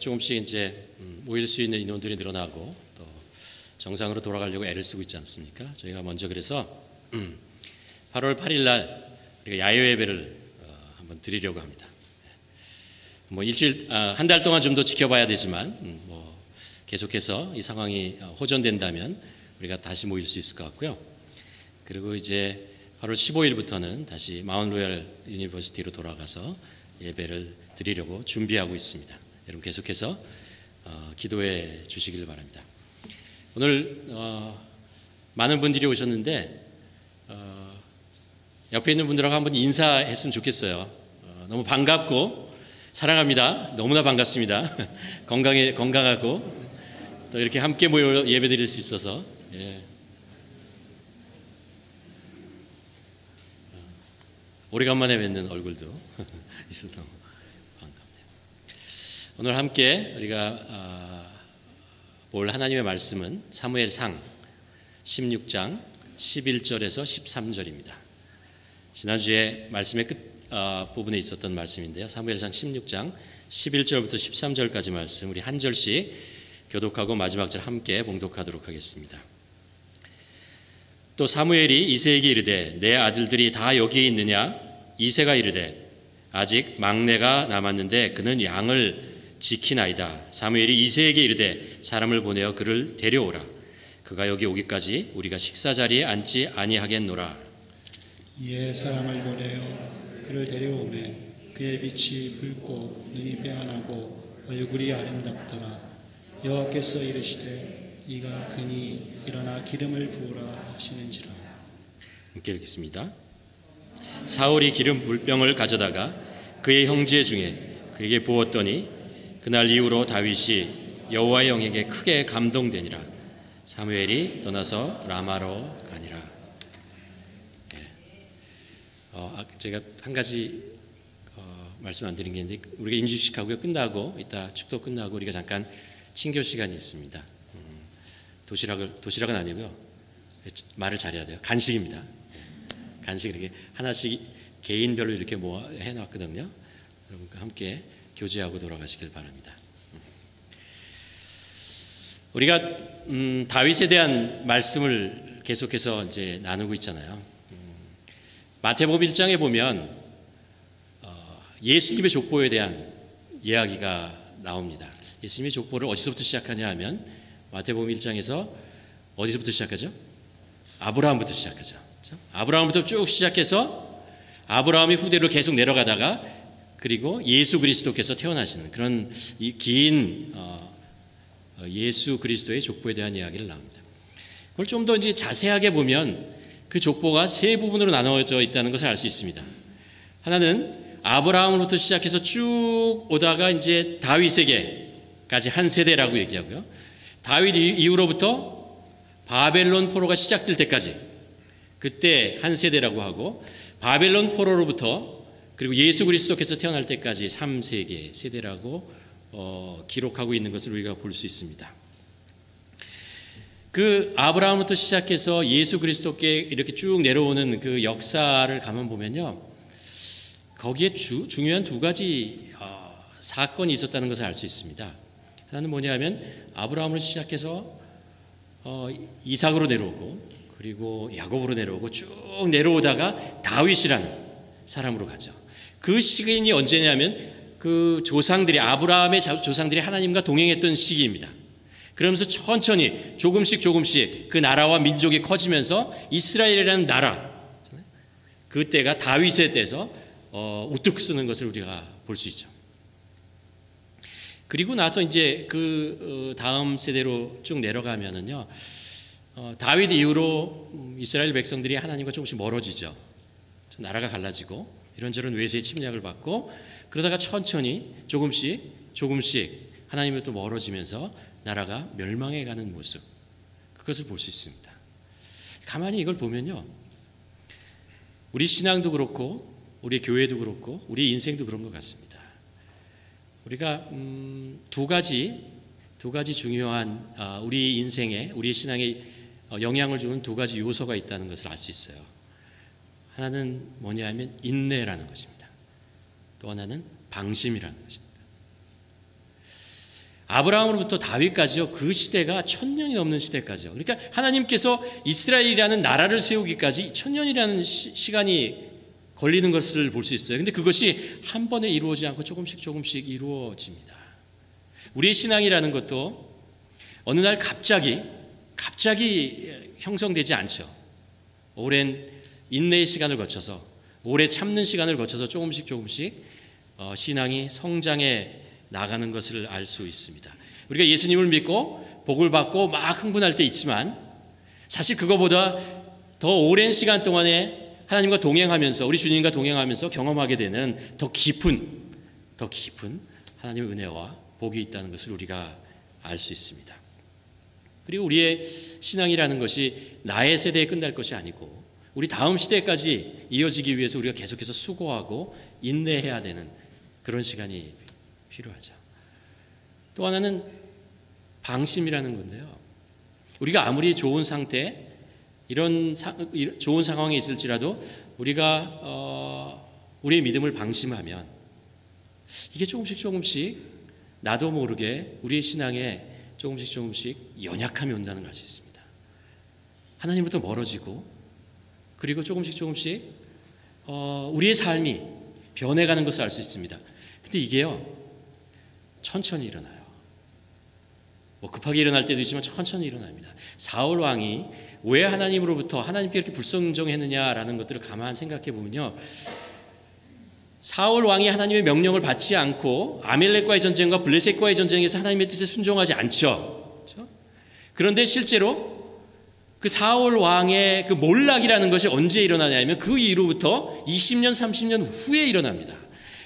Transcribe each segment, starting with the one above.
조금씩 이제 모일 수 있는 인원들이 늘어나고 또 정상으로 돌아가려고 애를 쓰고 있지 않습니까? 저희가 먼저 그래서 8월 8일 날 우리가 야외 예배를 한번 드리려고 합니다. 뭐 일주일 한 달 동안 좀 더 지켜봐야 되지만 뭐 계속해서 이 상황이 호전된다면 우리가 다시 모일 수 있을 것 같고요. 그리고 이제 8월 15일부터는 다시 마운트 로얄 유니버시티로 돌아가서 예배를 드리려고 준비하고 있습니다. 여러분 계속해서 기도해 주시길 바랍니다. 오늘 많은 분들이 오셨는데 옆에 있는 분들하고 한번 인사했으면 좋겠어요. 너무 반갑고 사랑합니다. 너무나 반갑습니다. 건강하고 또 이렇게 함께 모여 예배드릴 수 있어서 오래간만에 뵙는 얼굴도 있어서 반갑네요. 오늘 함께 우리가 볼 하나님의 말씀은 사무엘상 16장 11절에서 13절입니다. 지난주에 말씀의 끝 부분에 있었던 말씀인데요. 사무엘상 16장 11절부터 13절까지 말씀 우리 한 절씩 교독하고 마지막 절 함께 봉독하도록 하겠습니다. 또 사무엘이 이새에게 이르되 내 아들들이 다 여기에 있느냐? 이새가 이르되 아직 막내가 남았는데 그는 양을 지키나이다. 사무엘이 이새에게 이르되 사람을 보내어 그를 데려오라. 그가 여기 오기까지 우리가 식사 자리에 앉지 아니하겠노라. 이에 사람을 보내어 그를 데려오매 그의 빛이 붉고 눈이 빼어나고 얼굴이 아름답더라. 여호와께서 이르시되 이가 그니 일어나 기름을 부으라 하시는지라. 함께 읽겠습니다. 사울이 기름 물병을 가져다가 그의 형제 중에 그에게 부었더니 그날 이후로 다윗이 여호와의 영에게 크게 감동되니라. 사무엘이 떠나서 라마로 가니라. 제가 한 가지 말씀 안 드린 게 있는데 우리가 인주식하고요 끝나고 이따 축도 끝나고 우리가 잠깐 친교 시간이 있습니다. 도시락은 아니고요. 말을 잘해야 돼요. 간식입니다. 간식 이렇게 하나씩 개인별로 이렇게 모아 해놨거든요. 여러분과 함께 교제하고 돌아가시길 바랍니다. 우리가 다윗에 대한 말씀을 계속해서 이제 나누고 있잖아요. 마태복음 1장에 보면 예수님의 족보에 대한 이야기가 나옵니다. 예수님의 족보를 어디서부터 시작하냐 하면 마태복음 1장에서 어디서부터 시작하죠? 아브라함부터 시작하죠. 그렇죠? 아브라함부터 쭉 시작해서 아브라함의 후대로 계속 내려가다가 그리고 예수 그리스도께서 태어나시는 그런 긴 예수 그리스도의 족보에 대한 이야기를 나옵니다. 그걸 좀 더 이제 자세하게 보면 그 족보가 세 부분으로 나눠져 있다는 것을 알 수 있습니다. 하나는 아브라함으로부터 시작해서 쭉 오다가 이제 다윗에게까지 한 세대라고 얘기하고요. 다윗 이후로부터 바벨론 포로가 시작될 때까지 그때 한 세대라고 하고 바벨론 포로로부터 그리고 예수 그리스도께서 태어날 때까지 3세계 세대라고 기록하고 있는 것을 우리가 볼 수 있습니다. 그 아브라함부터 시작해서 예수 그리스도께 이렇게 쭉 내려오는 그 역사를 가만 보면요. 거기에 중요한 두 가지 사건이 있었다는 것을 알 수 있습니다. 하나는 뭐냐면 아브라함으로 시작해서 이삭으로 내려오고 그리고 야곱으로 내려오고 쭉 내려오다가 다윗이라는 사람으로 가죠. 그 시기이 언제냐면 그 조상들이 아브라함의 조상들이 하나님과 동행했던 시기입니다. 그러면서 천천히 조금씩 그 나라와 민족이 커지면서 이스라엘이라는 나라 그때가 다윗의 때에서 우뚝 쓰는 것을 우리가 볼 수 있죠. 그리고 나서 이제 그 다음 세대로 쭉 내려가면은요, 다윗 이후로 이스라엘 백성들이 하나님과 조금씩 멀어지죠. 나라가 갈라지고 이런저런 외세의 침략을 받고 그러다가 천천히 조금씩 하나님으로부터 멀어지면서 나라가 멸망해가는 모습 그것을 볼 수 있습니다. 가만히 이걸 보면요, 우리 신앙도 그렇고 우리 교회도 그렇고 우리 인생도 그런 것 같습니다. 우리가 두 가지 중요한 우리 인생에 우리 신앙에 영향을 주는 두 가지 요소가 있다는 것을 알 수 있어요. 하나는 뭐냐면 인내라는 것입니다. 또 하나는 방심이라는 것입니다. 아브라함으로부터 다윗까지요. 그 시대가 1000년이 넘는 시대까지요. 그러니까 하나님께서 이스라엘이라는 나라를 세우기까지 1000년이라는 시간이 걸리는 것을 볼 수 있어요. 근데 그것이 한 번에 이루어지지 않고 조금씩 이루어집니다. 우리의 신앙이라는 것도 어느 날 갑자기 형성되지 않죠. 오랜 인내의 시간을 거쳐서, 오래 참는 시간을 거쳐서 조금씩 신앙이 성장해 나가는 것을 알 수 있습니다. 우리가 예수님을 믿고 복을 받고 막 흥분할 때 있지만, 사실 그거보다 더 오랜 시간 동안에 하나님과 동행하면서, 우리 주님과 동행하면서 경험하게 되는 더 깊은 하나님의 은혜와 복이 있다는 것을 우리가 알 수 있습니다. 그리고 우리의 신앙이라는 것이 나의 세대에 끝날 것이 아니고 우리 다음 시대까지 이어지기 위해서 우리가 계속해서 수고하고 인내해야 되는 그런 시간이 필요하죠. 또 하나는 방심이라는 건데요. 우리가 아무리 좋은 상태, 좋은 상황에 있을지라도 우리가 우리의 믿음을 방심하면 이게 조금씩 나도 모르게 우리의 신앙에 조금씩 연약함이 온다는 걸 알 수 있습니다. 하나님부터 멀어지고, 그리고 조금씩 우리의 삶이 변해가는 것을 알 수 있습니다. 근데 이게요, 천천히 일어나요. 뭐 급하게 일어날 때도 있지만 천천히 일어납니다. 사울 왕이 왜 하나님으로부터 하나님께 이렇게 불순종했느냐라는 것들을 가만 생각해 보면요, 사울 왕이 하나님의 명령을 받지 않고 아멜렉과의 전쟁과 블레셋과의 전쟁에서 하나님의 뜻에 순종하지 않죠. 그렇죠? 그런데 실제로 그 사울 왕의 그 몰락이라는 것이 언제 일어나냐면 그 이후로부터 20년, 30년 후에 일어납니다.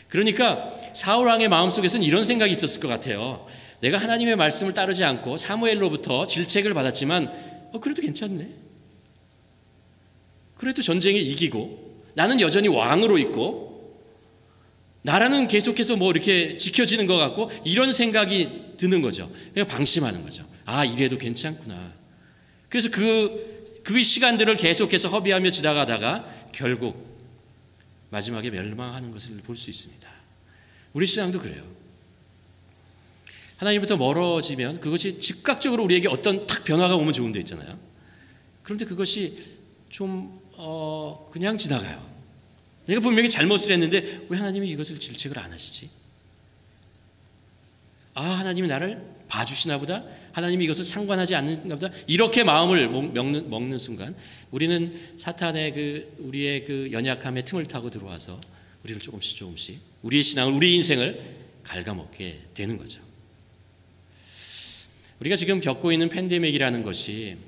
그러니까 사울 왕의 마음속에서는 이런 생각이 있었을 것 같아요. 내가 하나님의 말씀을 따르지 않고 사무엘로부터 질책을 받았지만 그래도 괜찮네. 그래도 전쟁에 이기고 나는 여전히 왕으로 있고 나라는 계속해서 뭐 이렇게 지켜지는 것 같고, 이런 생각이 드는 거죠. 그냥 방심하는 거죠. 아, 이래도 괜찮구나. 그래서 그 시간들을 계속해서 허비하며 지나가다가 결국 마지막에 멸망하는 것을 볼 수 있습니다. 우리 신앙도 그래요. 하나님부터 멀어지면 그것이 즉각적으로 우리에게 어떤 탁 변화가 오면 좋은 데 있잖아요. 그런데 그것이 좀 그냥 지나가요. 내가 분명히 잘못을 했는데 왜 하나님이 이것을 질책을 안 하시지? 아, 하나님이 나를 봐주시나 보다, 하나님이 이것을 상관하지 않는가 보다, 이렇게 마음을 먹는 순간 우리는 사탄의 우리의 그 연약함의 틈을 타고 들어와서 우리를 조금씩 우리의 신앙을, 우리 인생을 갉아먹게 되는 거죠. 우리가 지금 겪고 있는 팬데믹이라는 것이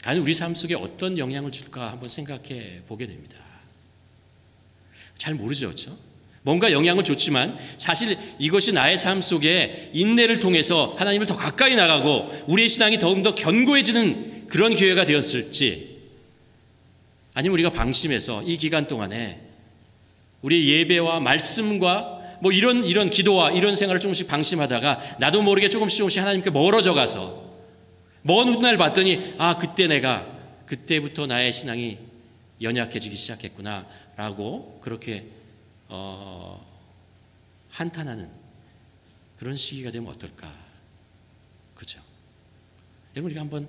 과연 우리 삶 속에 어떤 영향을 줄까 한번 생각해 보게 됩니다. 잘 모르죠, 그렇죠? 뭔가 영향을 줬지만 사실 이것이 나의 삶 속에 인내를 통해서 하나님을 더 가까이 나가고 우리의 신앙이 더욱더 견고해지는 그런 기회가 되었을지, 아니면 우리가 방심해서 이 기간 동안에 우리의 예배와 말씀과 뭐 이런 기도와 이런 생활을 조금씩 방심하다가 나도 모르게 조금씩 하나님께 멀어져 가서 먼 훗날 봤더니 그때부터 나의 신앙이 연약해지기 시작했구나 라고 그렇게 한탄하는 그런 시기가 되면 어떨까? 그죠? 여러분, 우리가 한번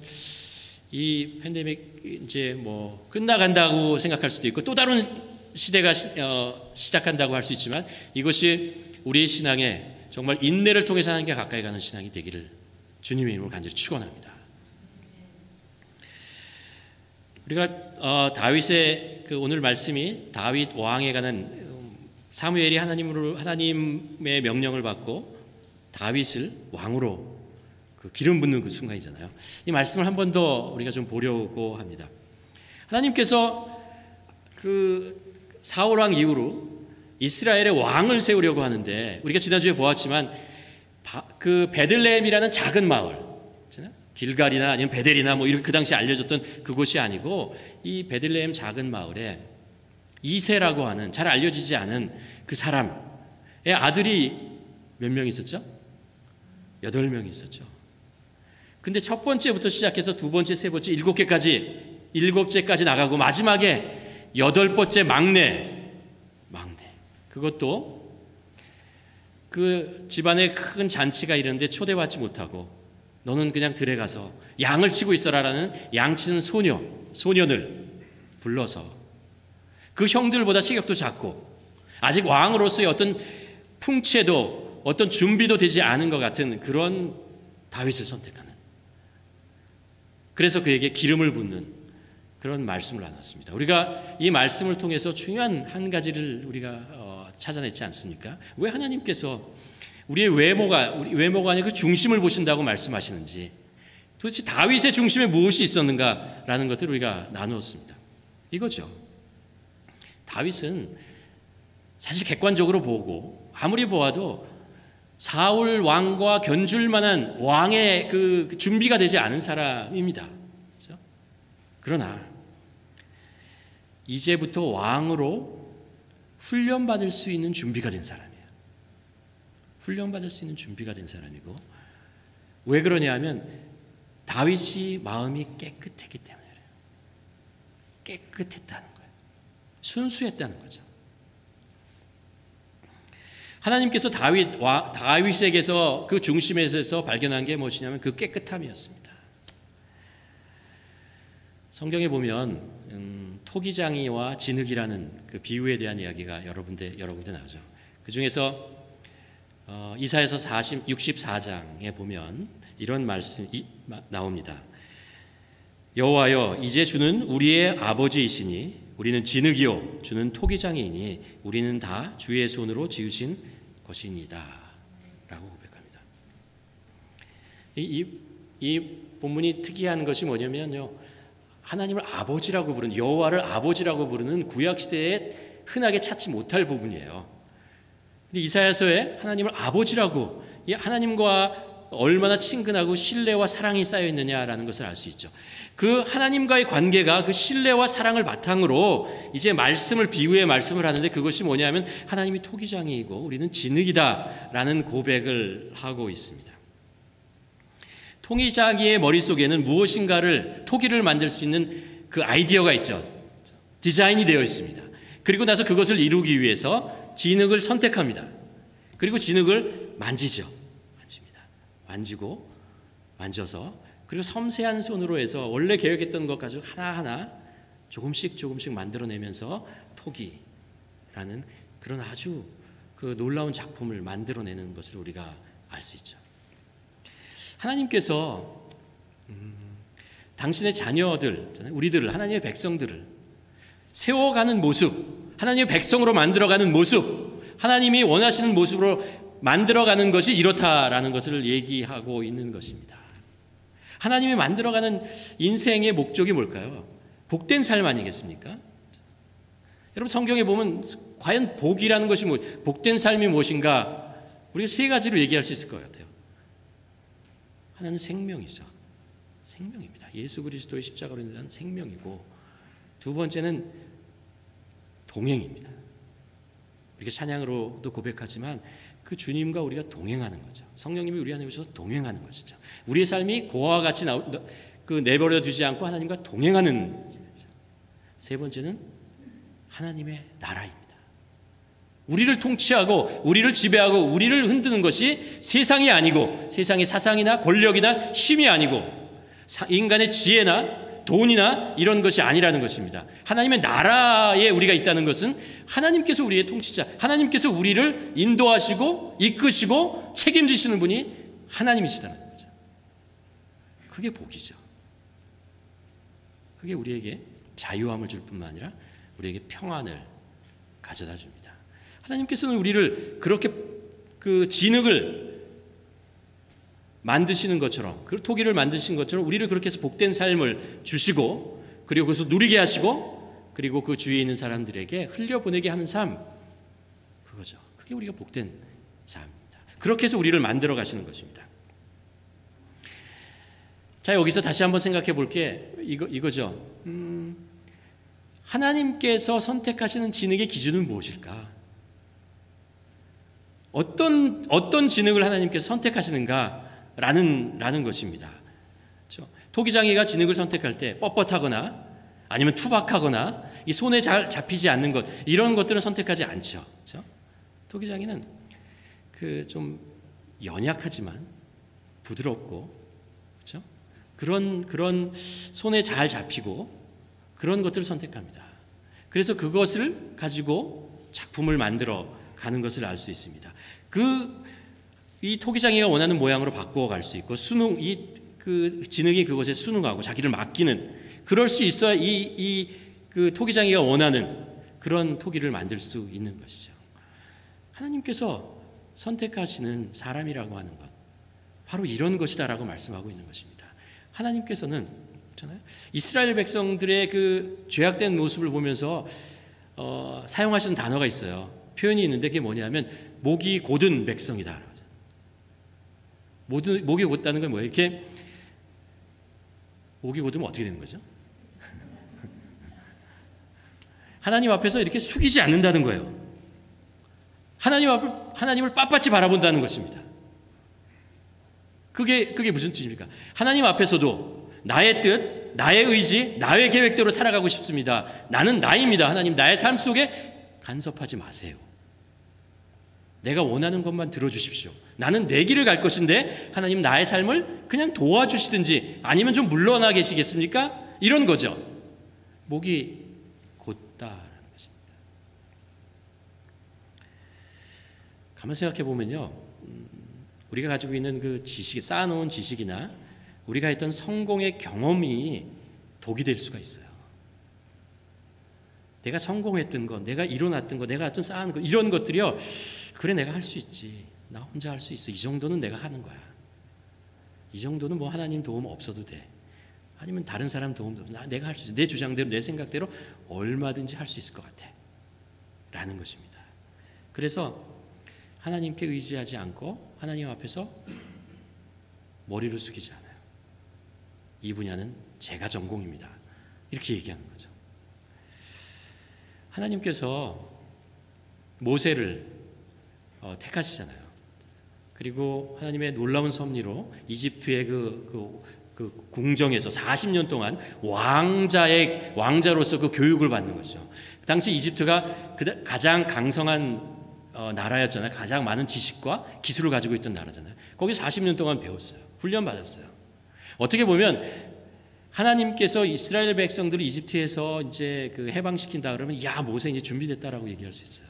이 팬데믹 이제 뭐 끝나간다고 생각할 수도 있고 또 다른 시대가 시작한다고 할 수 있지만, 이것이 우리의 신앙에 정말 인내를 통해서 하나님께 가까이 가는 신앙이 되기를 주님의 이름으로 간절히 축원합니다. 우리가 다윗의 오늘 말씀이 다윗 왕에 관한, 사무엘이 하나님의 명령을 받고 다윗을 왕으로 기름 붓는 그 순간이잖아요. 이 말씀을 한 번 더 우리가 좀 보려고 합니다. 하나님께서 사울 왕 이후로 이스라엘의 왕을 세우려고 하는데, 우리가 지난주에 보았지만 베들레헴이라는 작은 마을, 길갈이나 아니면 베델이나 뭐 이렇게 그 당시 알려졌던 그곳이 아니고, 이 베들레헴 작은 마을에 이새라고 하는 잘 알려지지 않은 그 사람의 아들이 몇 명 있었죠? 8명 있었죠. 근데 첫 번째부터 시작해서 두 번째, 세 번째, 일곱째까지 나가고 마지막에 8번째 막내. 그것도 그 집안에 큰 잔치가 이런데 초대받지 못하고 너는 그냥 들에 가서 양을 치고 있어라라는 양치는 소년을 불러서 그 형들보다 체격도 작고 아직 왕으로서의 어떤 풍채도 어떤 준비도 되지 않은 것 같은 그런 다윗을 선택하는, 그래서 그에게 기름을 붓는 그런 말씀을 나눴습니다. 우리가 이 말씀을 통해서 중요한 한 가지를 우리가 찾아냈지 않습니까? 왜 하나님께서 우리의 외모가 아니라 그 중심을 보신다고 말씀하시는지, 도대체 다윗의 중심에 무엇이 있었는가라는 것들을 우리가 나누었습니다. 이거죠. 다윗은 사실 객관적으로 보고 아무리 보아도 사울 왕과 견줄 만한 왕의 그 준비가 되지 않은 사람입니다. 그렇죠? 그러나 이제부터 왕으로 훈련받을 수 있는 준비가 된 사람이에요. 훈련받을 수 있는 준비가 된 사람이고, 왜 그러냐 하면 다윗이 마음이 깨끗했기 때문에 그래요. 깨끗했다는 거예요. 순수했다는 거죠. 하나님께서 다윗에게서 그 중심에서 발견한 게 무엇이냐면 그 깨끗함이었습니다. 성경에 보면 토기장이와 진흙이라는 그 비유에 대한 이야기가 여러 군데 나오죠. 그 중에서 이사야서 64장에 보면 이런 말씀이 나옵니다. 여호와여, 이제 주는 우리의 아버지이시니 우리는 진흙이요 주는 토기장이니 우리는 다 주의 손으로 지으신 것이니이다 라고 고백합니다. 이 본문이 특이한 것이 뭐냐면요, 하나님을 아버지라고 부르는, 여호와를 아버지라고 부르는 구약시대에 흔하게 찾지 못할 부분이에요. 근데 이사야서에 하나님을 아버지라고, 이 하나님과 얼마나 친근하고 신뢰와 사랑이 쌓여 있느냐라는 것을 알 수 있죠. 그 하나님과의 관계가 그 신뢰와 사랑을 바탕으로 이제 비유의 말씀을 하는데, 그것이 뭐냐면 하나님이 토기장이고 우리는 진흙이다라는 고백을 하고 있습니다. 토기장이의 머릿속에는 무엇인가를, 토기를 만들 수 있는 그 아이디어가 있죠. 디자인이 되어 있습니다. 그리고 나서 그것을 이루기 위해서 진흙을 선택합니다. 그리고 진흙을 만지죠. 만져서, 그리고 섬세한 손으로 해서 원래 계획했던 것 가지고 하나하나 조금씩 만들어내면서 토기라는 그런 아주 그 놀라운 작품을 만들어내는 것을 우리가 알 수 있죠. 하나님께서 당신의 자녀들, 우리들을, 하나님의 백성들을 세워가는 모습, 하나님의 백성으로 만들어가는 모습, 하나님이 원하시는 모습으로 만들어가는 것이 이렇다라는 것을 얘기하고 있는 것입니다. 하나님이 만들어가는 인생의 목적이 뭘까요? 복된 삶 아니겠습니까? 여러분, 성경에 보면 과연 복이라는 것이 복된 삶이 무엇인가, 우리가 세 가지로 얘기할 수 있을 것 같아요. 하나는 생명이죠. 생명입니다. 예수 그리스도의 십자가로 인한 생명이고, 두 번째는 동행입니다. 우리가 찬양으로도 고백하지만 그 주님과 우리가 동행하는 거죠. 성령님이 우리 안에 오셔서 동행하는 것이죠. 우리의 삶이 고아와 같이 내버려 두지 않고 하나님과 동행하는 거죠. 세 번째는 하나님의 나라입니다. 우리를 통치하고 우리를 지배하고 우리를 흔드는 것이 세상이 아니고, 세상의 사상이나 권력이나 힘이 아니고 인간의 지혜나 돈이나 이런 것이 아니라는 것입니다. 하나님의 나라에 우리가 있다는 것은 하나님께서 우리의 통치자, 하나님께서 우리를 인도하시고 이끄시고 책임지시는 분이 하나님이시다는 거죠. 그게 복이죠. 그게 우리에게 자유함을 줄 뿐만 아니라 우리에게 평안을 가져다 줍니다. 하나님께서는 우리를 그렇게 그 진흙을 만드시는 것처럼, 그 토기를 만드신 것처럼 우리를 그렇게 해서 복된 삶을 주시고, 그리고 그것을 누리게 하시고, 그리고 그 주위에 있는 사람들에게 흘려보내게 하는 삶, 그거죠. 그게 우리가 복된 삶입니다. 그렇게 해서 우리를 만들어 가시는 것입니다. 자, 여기서 다시 한번 생각해 볼 게 이거죠. 하나님께서 선택하시는 진흙의 기준은 무엇일까? 어떤 진흙을 하나님께서 선택하시는가? 라는 것입니다. 그렇죠? 토기장이가 진흙을 선택할 때 뻣뻣하거나 아니면 투박하거나 이 손에 잘 잡히지 않는 것, 이런 것들은 선택하지 않죠. 그렇죠? 토기장이는 그 좀 연약하지만 부드럽고, 그렇죠? 그런 손에 잘 잡히고 그런 것들을 선택합니다. 그래서 그것을 가지고 작품을 만들어 가는 것을 알 수 있습니다. 이 토기장이가 원하는 모양으로 바꾸어 갈 수 있고, 그 지능이 그것에 순응하고 자기를 맡기는, 그럴 수 있어야 그 토기장이가 원하는 그런 토기를 만들 수 있는 것이죠. 하나님께서 선택하시는 사람이라고 하는 것, 바로 이런 것이다라고 말씀하고 있는 것입니다. 하나님께서는 이스라엘 백성들의 그 죄악된 모습을 보면서 사용하시는 단어가 있어요. 표현이 있는데 그게 뭐냐면 목이 곧은 백성이다. 목이 곧다는 건 뭐예요? 이렇게 목이 곧으면 어떻게 되는 거죠? 하나님 앞에서 이렇게 숙이지 않는다는 거예요. 하나님을 빳빳이 바라본다는 것입니다. 그게 무슨 뜻입니까? 하나님 앞에서도 나의 뜻, 나의 의지, 나의 계획대로 살아가고 싶습니다. 나는 나입니다. 하나님, 나의 삶 속에 간섭하지 마세요. 내가 원하는 것만 들어주십시오. 나는 내 길을 갈 것인데 하나님 나의 삶을 그냥 도와주시든지 아니면 좀 물러나 계시겠습니까? 이런 거죠. 목이 곧다라는 것입니다. 가만 생각해 보면요, 우리가 가지고 있는 그 지식, 쌓아놓은 지식이나 우리가 했던 성공의 경험이 독이 될 수가 있어요. 내가 성공했던 것, 내가 이뤄놨던 것, 내가 어떤 쌓은 것, 이런 것들이요, 그래 내가 할 수 있지, 나 혼자 할 수 있어, 이 정도는 내가 하는 거야, 이 정도는 뭐 하나님 도움 없어도 돼, 아니면 다른 사람 도움도 없어, 내가 할 수 있어, 내 주장대로 내 생각대로 얼마든지 할 수 있을 것 같아 라는 것입니다. 그래서 하나님께 의지하지 않고 하나님 앞에서 머리를 숙이지 않아요. 이 분야는 제가 전공입니다, 이렇게 얘기하는 거죠. 하나님께서 모세를 택하시잖아요. 그리고 하나님의 놀라운 섭리로 이집트의 그 궁정에서 40년 동안 왕자로서 그 교육을 받는 거죠. 당시 이집트가 가장 강성한 나라였잖아요. 가장 많은 지식과 기술을 가지고 있던 나라잖아요. 거기 40년 동안 배웠어요. 훈련 받았어요. 어떻게 보면 하나님께서 이스라엘 백성들을 이집트에서 이제 그 해방시킨다 그러면, 야, 모세 이제 준비됐다라고 얘기할 수 있어요.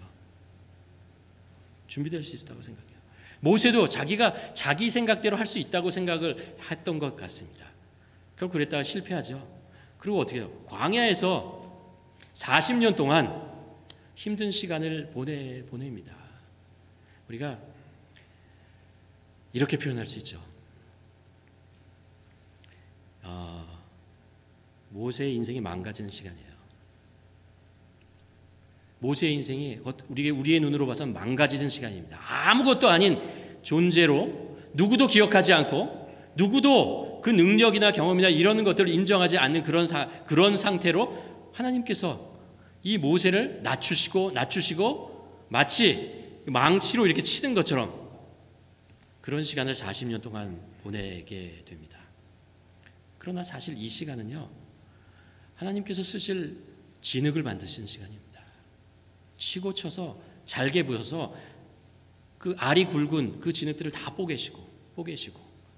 준비될 수 있다고 생각해요. 모세도 자기가 자기 생각대로 할 수 있다고 생각을 했던 것 같습니다. 결국 그랬다가 실패하죠. 그리고 어떻게 해요? 광야에서 40년 동안 힘든 시간을 보냅니다. 우리가 이렇게 표현할 수 있죠. 모세의 인생이 망가지는 시간이에요. 모세의 인생이 우리의 눈으로 봐서 망가지는 시간입니다. 아무것도 아닌 존재로 누구도 기억하지 않고 누구도 그 능력이나 경험이나 이런 것들을 인정하지 않는 그런 상태로 하나님께서 이 모세를 낮추시고 마치 망치로 이렇게 치는 것처럼 그런 시간을 40년 동안 보내게 됩니다. 그러나 사실 이 시간은요, 하나님께서 쓰실 진흙을 만드시는 시간입니다. 치고 쳐서 잘게 부어서 그 알이 굵은 그 진흙들을 다 뽀개시고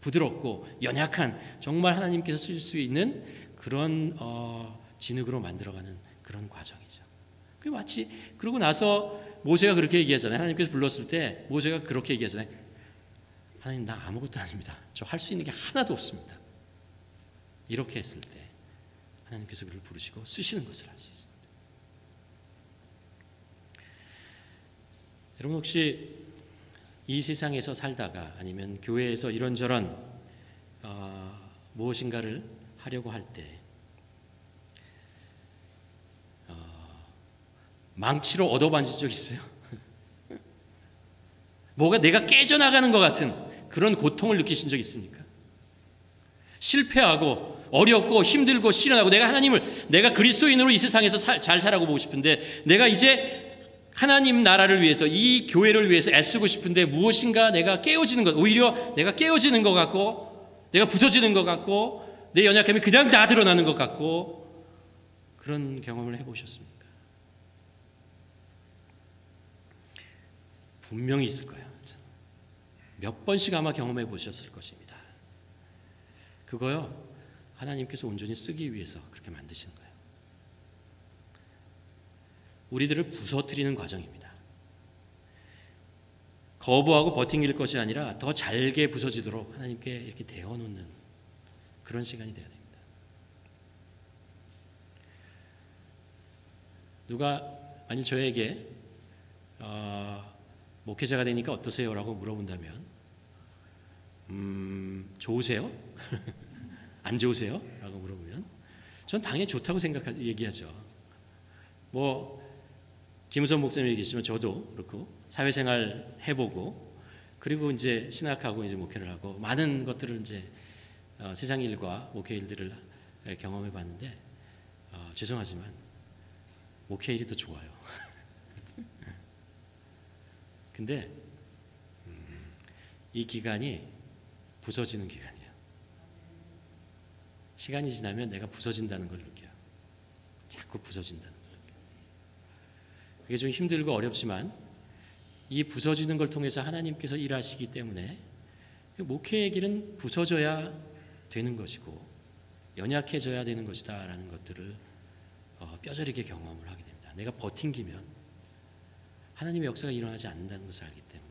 부드럽고 연약한, 정말 하나님께서 쓰실 수 있는 그런 진흙으로 만들어가는 그런 과정이죠. 그러고 나서 모세가 그렇게 얘기하잖아요. 하나님께서 불렀을 때 모세가 그렇게 얘기하잖아요. 하나님, 나 아무것도 아닙니다. 저 할 수 있는 게 하나도 없습니다. 이렇게 했을 때 하나님께서 그를 부르시고 쓰시는 것을 알 수 있습니다. 여러분, 혹시 이 세상에서 살다가 아니면 교회에서 이런저런 무엇인가를 하려고 할 때 망치로 얻어맞은 적 있어요? 뭐가 내가 깨져나가는 것 같은 그런 고통을 느끼신 적 있습니까? 실패하고 어렵고 힘들고 시련하고 내가 그리스도인으로 이 세상에서 잘 살아가고 보고 싶은데, 내가 이제 하나님 나라를 위해서, 이 교회를 위해서 애쓰고 싶은데 무엇인가 내가 깨어지는 것, 오히려 내가 깨어지는 것 같고 내가 부서지는 것 같고 내 연약함이 그냥 다 드러나는 것 같고, 그런 경험을 해보셨습니까? 분명히 있을 거예요. 몇 번씩 아마 경험해 보셨을 것입니다. 그거요, 하나님께서 온전히 쓰기 위해서 그렇게 만드시는 거예요. 우리들을 부서뜨리는 과정입니다. 거부하고 버팅길 것이 아니라 더 잘게 부서지도록 하나님께 이렇게 데워놓는 그런 시간이 되어야 됩니다. 누가 만일 저에게 목회자가 되니까 어떠세요? 라고 물어본다면 좋으세요? 안 좋으세요? 라고 물어보면 전 당연히 좋다고 얘기하죠. 뭐 김우선 목사님 얘기했지만 저도 그렇고 사회생활 해보고 그리고 이제 신학하고 이제 목회를 하고 많은 것들을 이제 세상 일과 목회 일들을 경험해봤는데 죄송하지만 목회 일이 더 좋아요. 근데 이 기간이 부서지는 기간이에요. 시간이 지나면 내가 부서진다는 걸 느껴요. 자꾸 부서진다는 걸 느껴요. 그게 좀 힘들고 어렵지만 이 부서지는 걸 통해서 하나님께서 일하시기 때문에 목회의 길은 부서져야 되는 것이고 연약해져야 되는 것이다 라는 것들을 뼈저리게 경험을 하게 됩니다. 내가 버팅기면 하나님의 역사가 일어나지 않는다는 것을 알기 때문에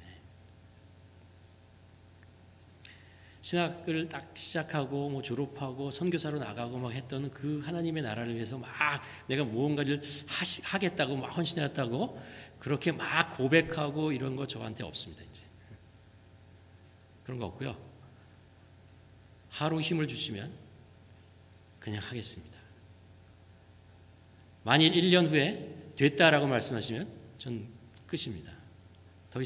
신학을 딱 시작하고 뭐 졸업하고 선교사로 나가고 막 했던 그 하나님의 나라를 위해서 막 내가 무언가를 하겠다고 막 헌신했다고 그렇게 막 고백하고 이런 거 저한테 없습니다. 이제 그런 거 없고요. 하루 힘을 주시면 그냥 하겠습니다. 만일 1년 후에 됐다라고 말씀하시면 전 끝입니다. 더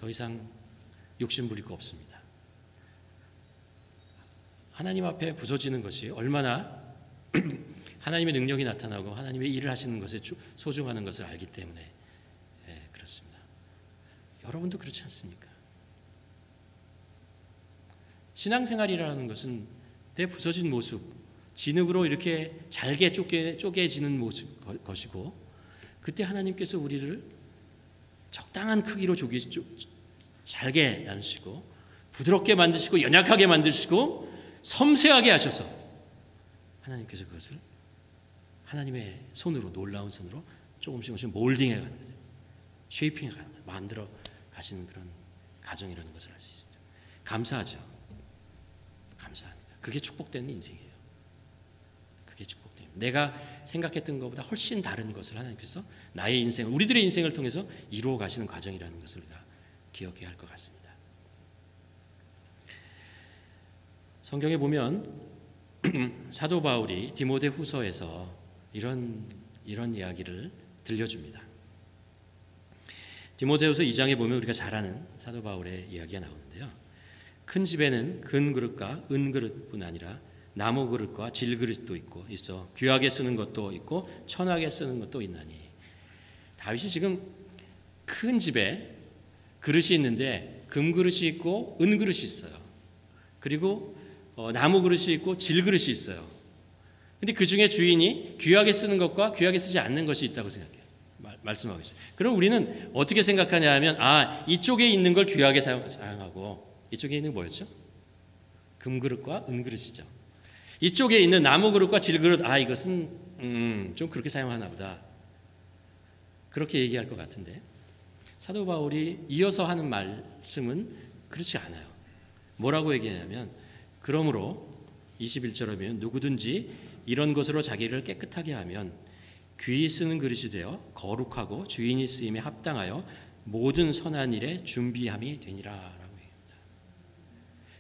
이상 욕심 부릴 거 없습니다. 하나님 앞에 부서지는 것이 얼마나 하나님의 능력이 나타나고 하나님의 일을 하시는 것에 소중하는 것을 알기 때문에 그렇습니다. 여러분도 그렇지 않습니까? 신앙생활이라는 것은 내 부서진 모습, 진흙으로 이렇게 잘게 쪼개지는 모습 것이고 그때 하나님께서 우리를 적당한 크기로 잘게 나누시고 부드럽게 만드시고 연약하게 만드시고 섬세하게 하셔서 하나님께서 그것을 하나님의 손으로 놀라운 손으로 조금씩 몰딩해 가는 거예요. 쉐이핑해 가는 거예요. 만들어 가시는 그런 과정이라는 것을 알 수 있습니다. 감사하죠. 감사합니다. 그게 축복되는 인생이에요. 그게 축복됩니다. 내가 생각했던 것보다 훨씬 다른 것을 하나님께서 나의 인생, 우리들의 인생을 통해서 이루어 가시는 과정이라는 것을 우리가 기억해야 할 것 같습니다. 성경에 보면 사도 바울이 디모데 후서에서 이런 이야기를 들려줍니다. 디모데후서 2장에 보면 우리가 잘 아는 사도 바울의 이야기가 나오는데요. 큰 집에는 금 그릇과 은 그릇뿐 아니라 나무 그릇과 질 그릇도 있어 귀하게 쓰는 것도 있고 천하게 쓰는 것도 있나니. 다윗이 지금 큰 집에 그릇이 있는데 금 그릇이 있고 은 그릇이 있어요. 그리고 나무 그릇이 있고 질 그릇이 있어요. 근데 그 중에 주인이 귀하게 쓰는 것과 귀하게 쓰지 않는 것이 있다고 생각해요. 말씀하고 있어요. 그럼 우리는 어떻게 생각하냐 하면 이쪽에 있는 걸 귀하게 사용하고 이쪽에 있는 뭐였죠? 금 그릇과 은 그릇이죠. 이쪽에 있는 나무 그릇과 질 그릇 이것은 좀 그렇게 사용하나 보다. 그렇게 얘기할 것 같은데 사도 바울이 이어서 하는 말씀은 그렇지 않아요. 뭐라고 얘기하냐면 그러므로 21절에 보면 누구든지 이런 것으로 자기를 깨끗하게 하면 귀히 쓰는 그릇이 되어 거룩하고 주인이 쓰임에 합당하여 모든 선한 일에 준비함이 되니라 라고 얘기합니다.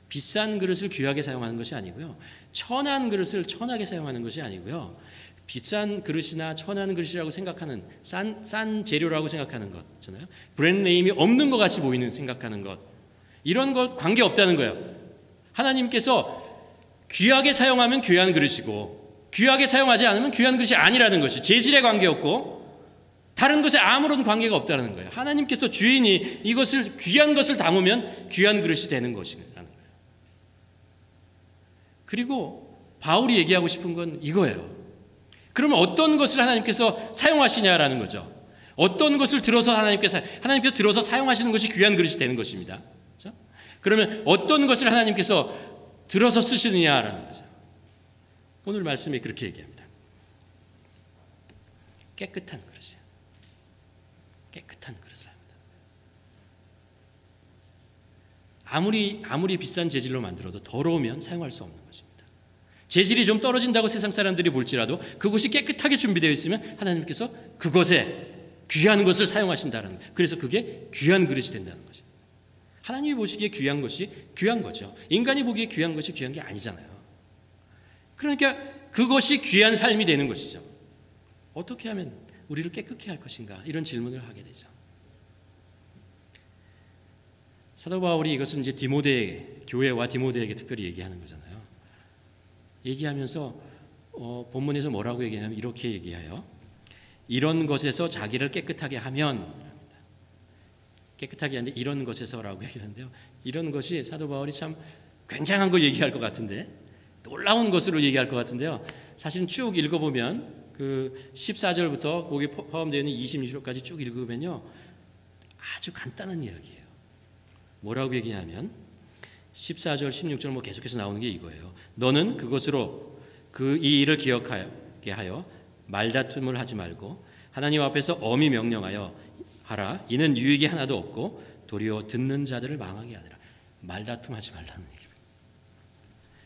비싼 그릇을 귀하게 사용하는 것이 아니고요. 천한 그릇을 천하게 사용하는 것이 아니고요. 비싼 그릇이나 천한 그릇이라고 생각하는 싼 재료라고 생각하는 것 있잖아요. 브랜드 네임이 없는 것 같이 생각하는 것 이런 것 관계없다는 거예요. 하나님께서 귀하게 사용하면 귀한 그릇이고 귀하게 사용하지 않으면 귀한 그릇이 아니라는 것이 재질에 관계없고 다른 것에 아무런 관계가 없다는 거예요. 하나님께서 주인이 이것을 귀한 것을 담으면 귀한 그릇이 되는 것이라는 거예요. 그리고 바울이 얘기하고 싶은 건 이거예요. 그러면 어떤 것을 하나님께서 사용하시냐라는 거죠. 어떤 것을 들어서 하나님께서 들어서 사용하시는 것이 귀한 그릇이 되는 것입니다. 그러면 어떤 것을 하나님께서 들어서 쓰시느냐라는 거죠. 오늘 말씀에 그렇게 얘기합니다. 깨끗한 그릇이에요. 깨끗한 그릇을 합니다. 아무리 비싼 재질로 만들어도 더러우면 사용할 수 없는 것입니다. 재질이 좀 떨어진다고 세상 사람들이 볼지라도 그것이 깨끗하게 준비되어 있으면 하나님께서 그것에 귀한 것을 사용하신다는 거예요. 그래서 그게 귀한 그릇이 된다는 거죠. 하나님이 보시기에 귀한 것이 귀한 거죠. 인간이 보기에 귀한 것이 귀한 게 아니잖아요. 그러니까 그것이 귀한 삶이 되는 것이죠. 어떻게 하면 우리를 깨끗게 할 것인가? 이런 질문을 하게 되죠. 사도 바울이 이것은 이제 교회와 디모데에게 특별히 얘기하는 거잖아요. 얘기하면서 본문에서 뭐라고 얘기하냐면 이렇게 얘기해요. 이런 것에서 자기를 깨끗하게 하면, 깨끗하게 하는데 이런 것에서라고 얘기하는데요. 이런 것이 사도 바울이 참 굉장한 걸 얘기할 것 같은데, 놀라운 것으로 얘기할 것 같은데요. 사실 쭉 읽어보면 그 14절부터 거기에 포함되어 있는 26절까지 쭉 읽으면요, 아주 간단한 이야기예요. 뭐라고 얘기하냐면 14절, 16절 뭐 계속해서 나오는 게 이거예요. 너는 그것으로 이 일을 기억하게 하여 말다툼을 하지 말고 하나님 앞에서 엄히 명령하여 하라. 이는 유익이 하나도 없고 도리어 듣는 자들을 망하게 하느라. 말다툼하지 말라는 얘기입니다.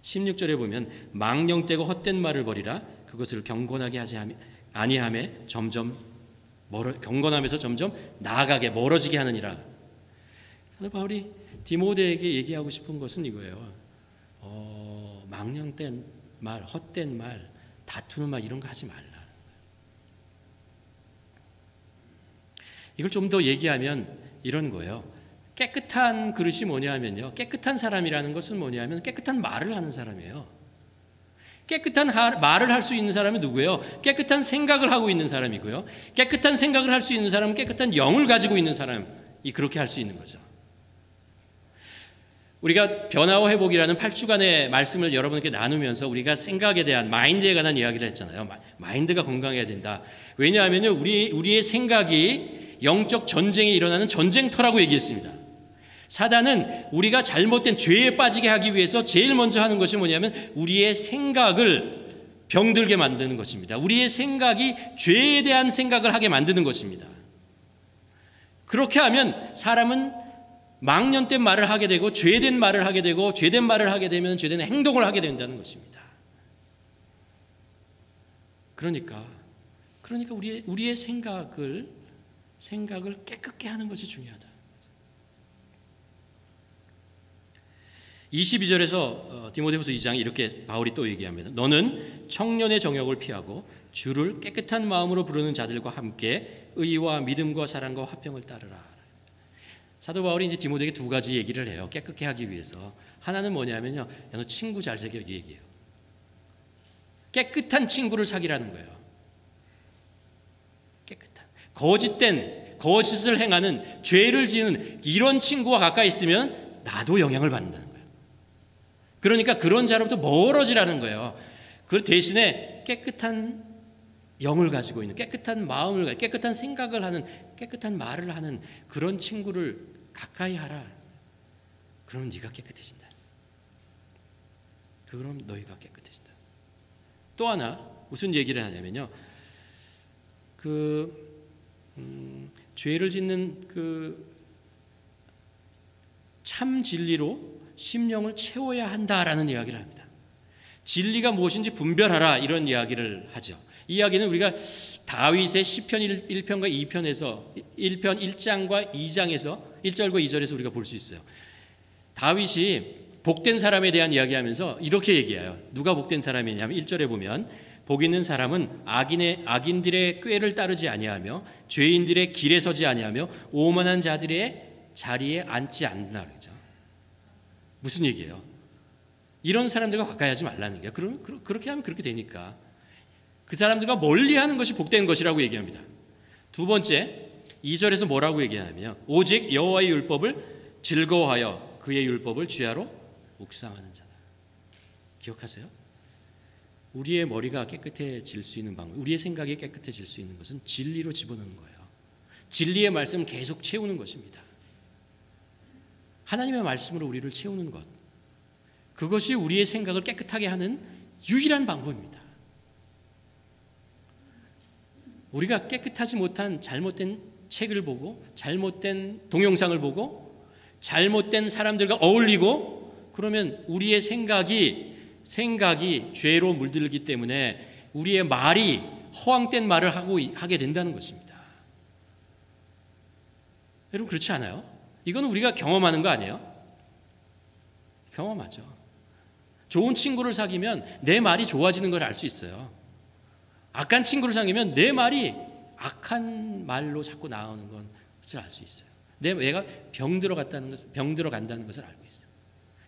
16절에 보면 망령되고 헛된 말을 버리라. 그것을 경건하게 하지 아니함에 경건함에서 점점 나아가게 멀어지게 하느니라. 사도 바울이 디모데에게 얘기하고 싶은 것은 이거예요. 망령된 말, 헛된 말, 다투는 말 이런 거 하지 말라. 이걸 좀 더 얘기하면 이런 거예요. 깨끗한 그릇이 뭐냐면요. 깨끗한 사람이라는 것은 뭐냐면 깨끗한 말을 하는 사람이에요. 깨끗한 말을 할 수 있는 사람은 누구예요? 깨끗한 생각을 하고 있는 사람이고요. 깨끗한 생각을 할 수 있는 사람은 깨끗한 영을 가지고 있는 사람이 그렇게 할 수 있는 거죠. 우리가 변화와 회복이라는 8주간의 말씀을 여러분께 나누면서 우리가 생각에 대한 마인드에 관한 이야기를 했잖아요. 마인드가 건강해야 된다. 왜냐하면 우리의 생각이 영적 전쟁이 일어나는 전쟁터라고 얘기했습니다. 사단은 우리가 잘못된 죄에 빠지게 하기 위해서 제일 먼저 하는 것이 뭐냐면 우리의 생각을 병들게 만드는 것입니다. 우리의 생각이 죄에 대한 생각을 하게 만드는 것입니다. 그렇게 하면 사람은 망령된 말을 하게 되고 죄된 말을 하게 되고 죄된 말을 하게 되면 죄된 행동을 하게 된다는 것입니다. 그러니까 우리의 생각을 깨끗게 하는 것이 중요하다. 22절에서 디모데후서 2장에 이렇게 바울이 또 얘기합니다. 너는 청년의 정욕을 피하고 주를 깨끗한 마음으로 부르는 자들과 함께 의와 믿음과 사랑과 화평을 따르라. 사도 바울이 이제 디모데에게 두 가지 얘기를 해요. 깨끗게 하기 위해서. 하나는 뭐냐면요. 너 친구 잘 사귀어 이 얘기예요. 깨끗한 친구를 사귀라는 거예요. 깨끗한. 거짓을 행하는, 죄를 지은 이런 친구와 가까이 있으면 나도 영향을 받는다는 거예요. 그러니까 그런 자로부터 멀어지라는 거예요. 그 대신에 깨끗한 영을 가지고 있는, 깨끗한 마음을 가지고, 깨끗한 생각을 하는, 깨끗한 말을 하는 그런 친구를 가까이 하라. 그러면 네가 깨끗해진다. 그럼 너희가 깨끗해진다. 또 하나 무슨 얘기를 하냐면요. 죄를 짓는 참 진리로 심령을 채워야 한다라는 이야기를 합니다. 진리가 무엇인지 분별하라 이런 이야기를 하죠. 이 이야기는 우리가 다윗의 시편 1편과 2편에서 1편 1장과 2장에서 1절과 2절에서 우리가 볼 수 있어요. 다윗이 복된 사람에 대한 이야기하면서 이렇게 얘기해요. 누가 복된 사람이냐면 1절에 보면 복 있는 사람은 악인들의 꾀를 따르지 아니하며 죄인들의 길에 서지 아니하며 오만한 자들의 자리에 앉지 않는다 그러죠. 무슨 얘기예요? 이런 사람들과 가까이 하지 말라는 거예요. 그렇게 하면 그렇게 되니까 그 사람들과 멀리하는 것이 복된 것이라고 얘기합니다. 두 번째 2절에서 뭐라고 얘기하냐면 오직 여호와의 율법을 즐거워하여 그의 율법을 주야로 묵상하는 자다. 기억하세요? 우리의 머리가 깨끗해질 수 있는 방법, 우리의 생각이 깨끗해질 수 있는 것은 진리로 집어넣는 거예요. 진리의 말씀을 계속 채우는 것입니다. 하나님의 말씀으로 우리를 채우는 것, 그것이 우리의 생각을 깨끗하게 하는 유일한 방법입니다. 우리가 깨끗하지 못한 잘못된 책을 보고 잘못된 동영상을 보고 잘못된 사람들과 어울리고 그러면 우리의 생각이 죄로 물들기 때문에 우리의 말이 허황된 말을 하게 된다는 것입니다. 여러분 그렇지 않아요? 이건 우리가 경험하는 거 아니에요? 경험하죠. 좋은 친구를 사귀면 내 말이 좋아지는 걸 알 수 있어요. 악한 친구를 사귀면 내 말이 악한 말로 자꾸 나오는 것을 알 수 있어요. 내가 병들어 간다는 것을 알고 있어요.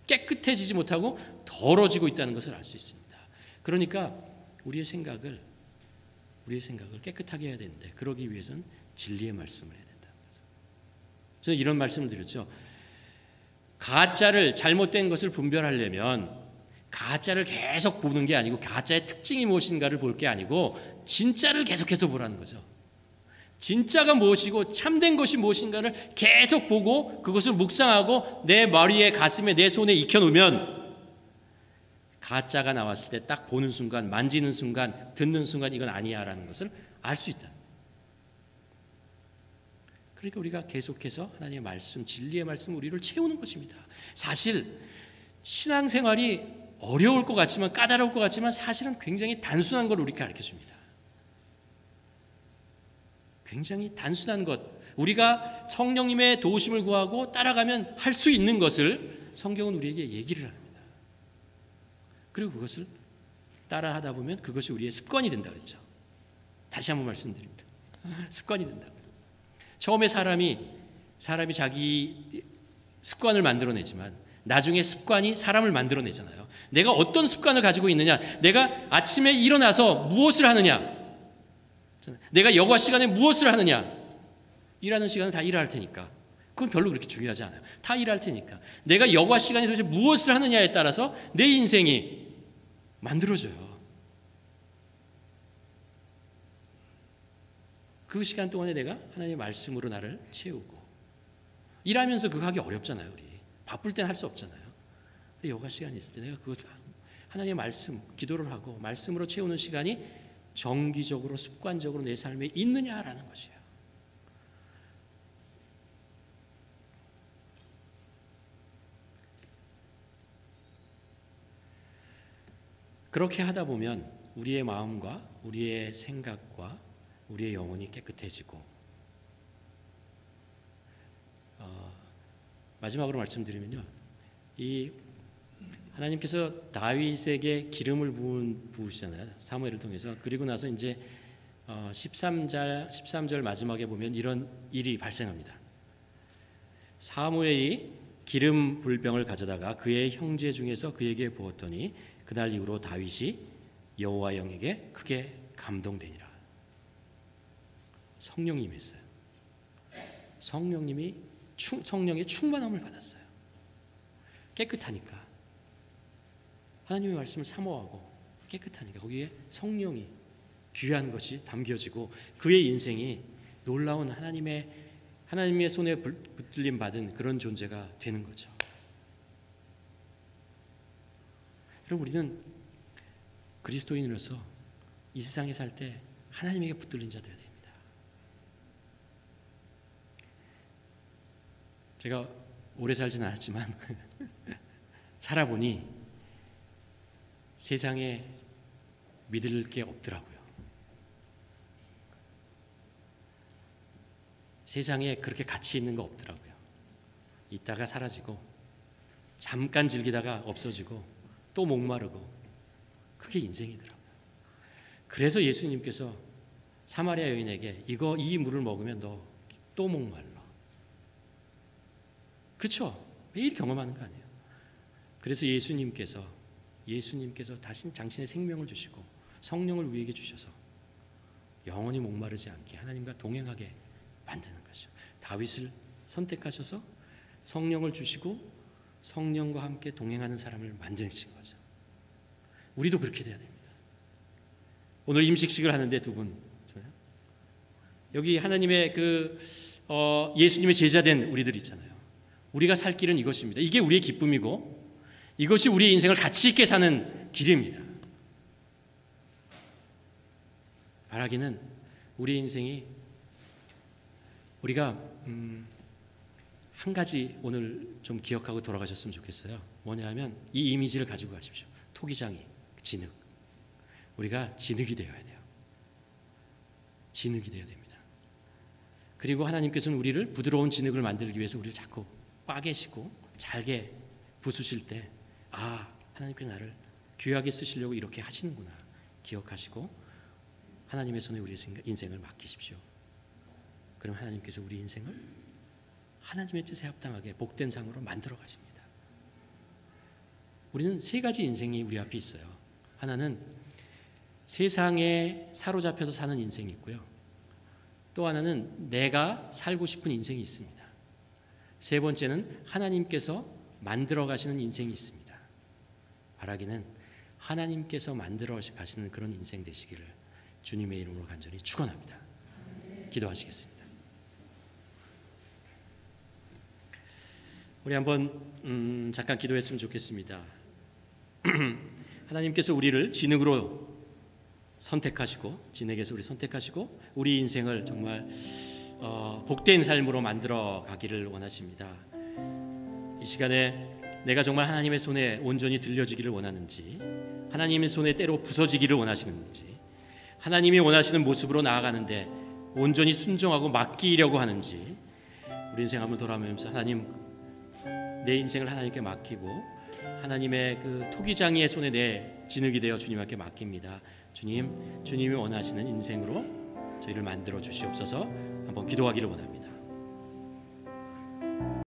깨끗해지지 못하고 더러워지고 있다는 것을 알 수 있습니다. 그러니까 우리의 생각을 깨끗하게 해야 되는데 그러기 위해서는 진리의 말씀을 해야 된다는 거죠. 저는 이런 말씀을 드렸죠. 가짜를 잘못된 것을 분별하려면 가짜를 계속 보는 게 아니고 가짜의 특징이 무엇인가를 볼 게 아니고 진짜를 계속해서 보라는 거죠. 진짜가 무엇이고 참된 것이 무엇인가를 계속 보고 그것을 묵상하고 내 머리에 가슴에 내 손에 익혀놓으면 가짜가 나왔을 때 딱 보는 순간 만지는 순간 듣는 순간 이건 아니야라는 것을 알 수 있다. 그러니까 우리가 계속해서 하나님의 말씀 진리의 말씀 우리를 채우는 것입니다. 사실 신앙생활이 어려울 것 같지만 까다로울 것 같지만 사실은 굉장히 단순한 걸 우리에게 가르쳐줍니다. 굉장히 단순한 것, 우리가 성령님의 도우심을 구하고 따라가면 할 수 있는 것을 성경은 우리에게 얘기를 합니다. 그리고 그것을 따라하다 보면 그것이 우리의 습관이 된다고 그랬죠. 다시 한번 말씀드립니다. 습관이 된다고. 처음에 사람이 자기 습관을 만들어내지만 나중에 습관이 사람을 만들어내잖아요. 내가 어떤 습관을 가지고 있느냐, 내가 아침에 일어나서 무엇을 하느냐, 내가 여가 시간에 무엇을 하느냐, 일하는 시간은 다 일할 테니까 그건 별로 그렇게 중요하지 않아요. 다 일할 테니까 내가 여가 시간에 도대체 무엇을 하느냐에 따라서 내 인생이 만들어져요. 그 시간 동안에 내가 하나님의 말씀으로 나를 채우고 일하면서 그거 하기 어렵잖아요. 우리 바쁠 땐 할 수 없잖아요. 여가 시간이 있을 때 내가 그것을 하나님의 말씀, 기도를 하고 말씀으로 채우는 시간이 정기적으로 습관적으로 내 삶에 있느냐라는 것이에요. 그렇게 하다 보면 우리의 마음과 우리의 생각과 우리의 영혼이 깨끗해지고 마지막으로 말씀드리면요, 이 하나님께서 다윗에게 기름을 부으시잖아요. 사무엘을 통해서. 그리고 나서 이제 13절 마지막에 보면 이런 일이 발생합니다. 사무엘이 기름 불병을 가져다가 그의 형제 중에서 그에게 부었더니 그날 이후로 다윗이 여호와 영에게 크게 감동되니라. 성령님이 했어요. 성령의 충만함을 받았어요. 깨끗하니까. 하나님의 말씀을 사모하고 깨끗하니까 거기에 성령이 귀한 것이 담겨지고 그의 인생이 놀라운 하나님의 손에 붙들림 받은 그런 존재가 되는 거죠. 여러분 우리는 그리스도인으로서 이 세상에 살 때 하나님에게 붙들린 자 되어야 됩니다. 제가 오래 살지는 않았지만 살아보니 세상에 믿을 게 없더라고요. 세상에 그렇게 가치 있는 거 없더라고요. 있다가 사라지고 잠깐 즐기다가 없어지고 또 목마르고 그게 인생이더라고요. 그래서 예수님께서 사마리아 여인에게 이 물을 먹으면 너 또 목말라. 그렇죠? 매일 경험하는 거 아니에요. 그래서 예수님께서 다시 당신의 생명을 주시고 성령을 우리에게 주셔서 영원히 목마르지 않게 하나님과 동행하게 만드는 것이죠. 다윗을 선택하셔서 성령을 주시고 성령과 함께 동행하는 사람을 만드신 거죠. 우리도 그렇게 돼야 됩니다. 오늘 임식식을 하는데 두 분 여기 하나님의 예수님의 제자된 우리들 있잖아요. 우리가 살 길은 이것입니다. 이게 우리의 기쁨이고 이것이 우리의 인생을 가치 있게 사는 길입니다. 바라기는 우리 인생이 우리가 한 가지 오늘 좀 기억하고 돌아가셨으면 좋겠어요. 뭐냐 하면 이 이미지를 가지고 가십시오. 토기장이 진흙. 우리가 진흙이 되어야 돼요. 진흙이 되어야 됩니다. 그리고 하나님께서는 우리를 부드러운 진흙을 만들기 위해서 우리를 자꾸 꽈개시고 잘게 부수실 때 하나님께서 나를 귀하게 쓰시려고 이렇게 하시는구나 기억하시고 하나님의 손에 우리 인생을 맡기십시오. 그럼 하나님께서 우리 인생을 하나님의 뜻에 합당하게 복된 삶으로 만들어 가십니다. 우리는 세 가지 인생이 우리 앞에 있어요. 하나는 세상에 사로잡혀서 사는 인생이 있고요. 또 하나는 내가 살고 싶은 인생이 있습니다. 세 번째는 하나님께서 만들어 가시는 인생이 있습니다. 바라기는 하나님께서 만들어 가시는 그런 인생 되시기를 주님의 이름으로 간절히 축원합니다. 기도하시겠습니다. 우리 한번 잠깐 기도했으면 좋겠습니다. 하나님께서 우리를 진흙으로 선택하시고 진흙에서 우리 선택하시고 우리 인생을 정말 복된 삶으로 만들어 가기를 원하십니다. 이 시간에 내가 정말 하나님의 손에 온전히 들려지기를 원하는지 하나님의 손에 때로 부서지기를 원하시는지 하나님이 원하시는 모습으로 나아가는데 온전히 순종하고 맡기려고 하는지 우리 인생 한번 돌아보면서 하나님 내 인생을 하나님께 맡기고 하나님의 그 토기장이의 손에 내 진흙이 되어 주님께 맡깁니다. 주님, 주님이 원하시는 인생으로 저희를 만들어 주시옵소서. 한번 기도하기를 원합니다.